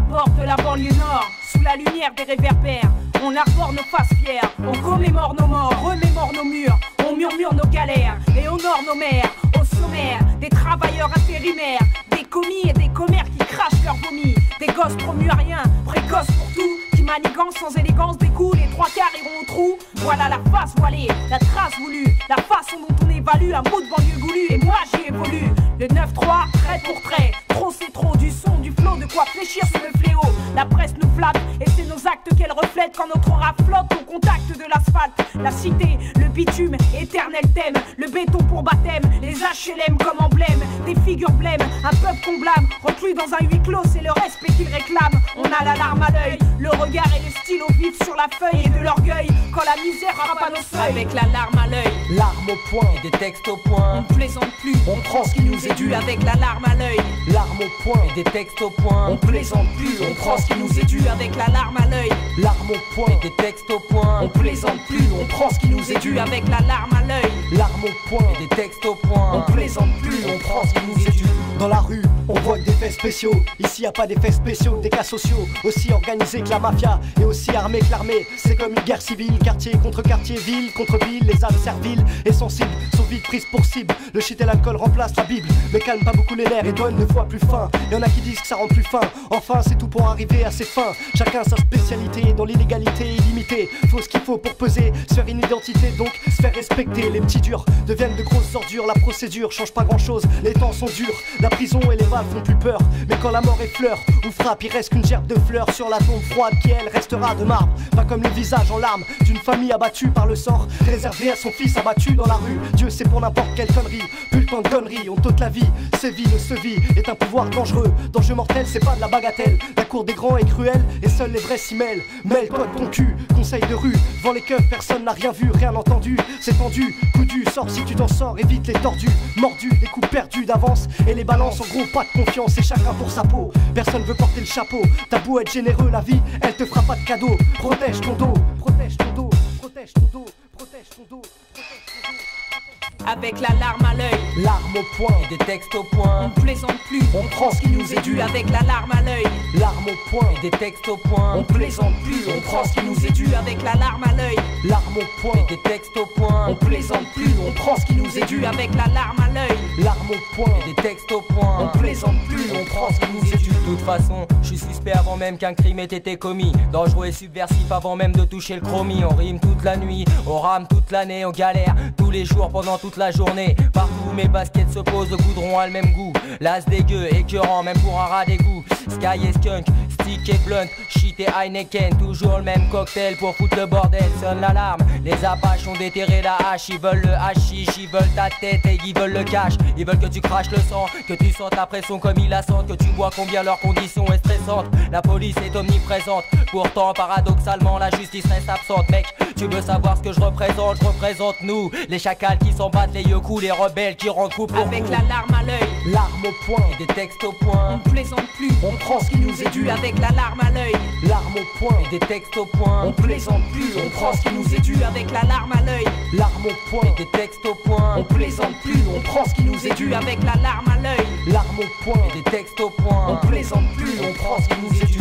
bord de la banlieue nord, sous la lumière des réverbères, on arbore nos faces fières, on commémore nos morts, remémore nos murs, on murmure nos galères et honore nos mères. Au sommaire, des travailleurs intérimaires, des commis et des commères qui crachent leur vomi, des gosses promus à rien, précoces pour tout, qui manigancent sans élégance des coups, les trois quarts iront au trou. Voilà la face voilée, la trace voulue, la façon dont on évalue un mot de banlieue goulu, et moi j'y évolue. Le 9-3, trait pour trait, trop c'est trop, du son, du flot, de quoi fléchir sur le fléau. La presse nous flatte, et c'est nos actes qu'elle reflète quand notre aura flotte au contact de l'asphalte. La cité, le bitume, éternel thème, le béton pour baptême, les HLM comme emblème, des figures blêmes, un peuple qu'on blâme, reclus dans un huis clos, c'est le respect qu'il réclame. On a la larme à l'œil, le regard et le stylo vif sur la feuille, et de l'orgueil quand la misère frappe à nos seuils. Avec la larme à l'œil, larme au poing et des textes au point, on plaisante plus, on prend ce qui nous est dû. Avec la larme à l'œil, larme au poing et des textes au point, on plaisante plus, on prend ce qui nous est dû. Avec la larme à l'œil, larme au poing et des textes au point, on plaisante plus, on prend ce qui nous est dû. Avec la larme à l'œil, larme au poing et des textes au point, on plaisante plus, on prend ce qui nous est dû. Dans la rue, on voit des faits spéciaux. Ici y a pas d'effets spéciaux, des cas sociaux, aussi organisés que la mafia et aussi armés que l'armée. C'est comme une guerre civile, quartier contre quartier, ville contre ville. Les âmes serviles et sensibles sont vite prises pour cible. Le shit et l'alcool remplacent la Bible, mais calme pas beaucoup les nerfs et donne 2 fois plus faim. Y'en a qui disent que ça rend plus fin. Enfin, c'est tout pour arriver à ses fins. Chacun sa spécialité dans l'illégalité illimitée. Faut ce qu'il faut pour peser, se faire une identité, donc se faire respecter. Les petits durs deviennent de grosses ordures. La procédure change pas grand chose, les temps sont durs. La prison et les balles font plus peur, mais quand la mort effleure ou frappe, il reste qu'une gerbe de fleurs sur la tombe froide qui elle restera de marbre. Pas comme le visage en larmes d'une famille abattue par le sort, réservé à son fils abattu dans la rue. Dieu c'est pour n'importe quelle connerie, plus le temps de conneries, on t'ôte la vie. Sévit, le sevi est un pouvoir dangereux. Danger mortel, c'est pas de la bagatelle. La cour des grands est cruelle et seuls les vrais s'y mêlent. Mêle toi de ton cul, conseil de rue. Devant les keufs, personne n'a rien vu, rien entendu. C'est tendu, coudu, sors si tu t'en sors, évite les tordus, mordus, des coups perdus d'avance et les balances. En gros, pas de confiance et chacun pour sa peau. Personne veut porter le chapeau. T'as beau être généreux, la vie, elle te fera pas de cadeau. Protège ton dos, protège ton dos, protège ton dos, protège ton dos, protège ton dos. Avec la larme à l'œil, larme au poing et des textes au point, on plaisante plus, on prend ce qui nous est dû. Avec la larme à l'œil, larme au poing et des textes au point, on plaisante plus, on prend ce qui nous est dû. Avec la larme à l'œil, larme au poing et des textes au point, on plaisante plus, on prend ce qui nous est dû. Avec la larme à l'œil, larme au poing et des textes au point, on plaisante plus, on prend ce qui nous est dû. De toute façon, je suis suspect avant même qu'un crime ait été commis. Dangereux et subversif avant même de toucher le chromie. On rime toute la nuit, on rame toute l'année, on galère tous les jours pendant toute la journée. Partout où mes baskets se posent, le goudron a le même goût. L'as dégueu, écœurant, même pour un rat d'égout. Sky et skunk, stick et blunt, shit et Heineken. Toujours le même cocktail pour foutre le bordel. Sonne l'alarme, les apaches ont déterré la hache. Ils veulent le hashish, ils veulent ta tête et ils veulent le cash. Ils veulent que tu craches le sang, que tu sentes la pression comme ils la sentent, que tu vois combien leur condition est stressante. La police est omniprésente, pourtant paradoxalement la justice reste absente. Mec, tu veux savoir ce que je représente nous, les chacals qui s'en battent les yeux coups, les rebelles qui rentrent coup pour avec coup. la larme à l'œil, larme au poing et des textes au point, on plaisante plus, on prend ce qui nous est dû. Avec la larme à l'œil, larme au poing et des textes au point, on plaisante plus, on prend ce qui nous est dû. Avec la larme à l'œil, larme au poing et des textes au point, on plaisante plus, on prend ce qui nous est dû. Avec la larme à l'œil, larme au poing et des textes au point, on plaisante plus, on prend ce qui nous est dû.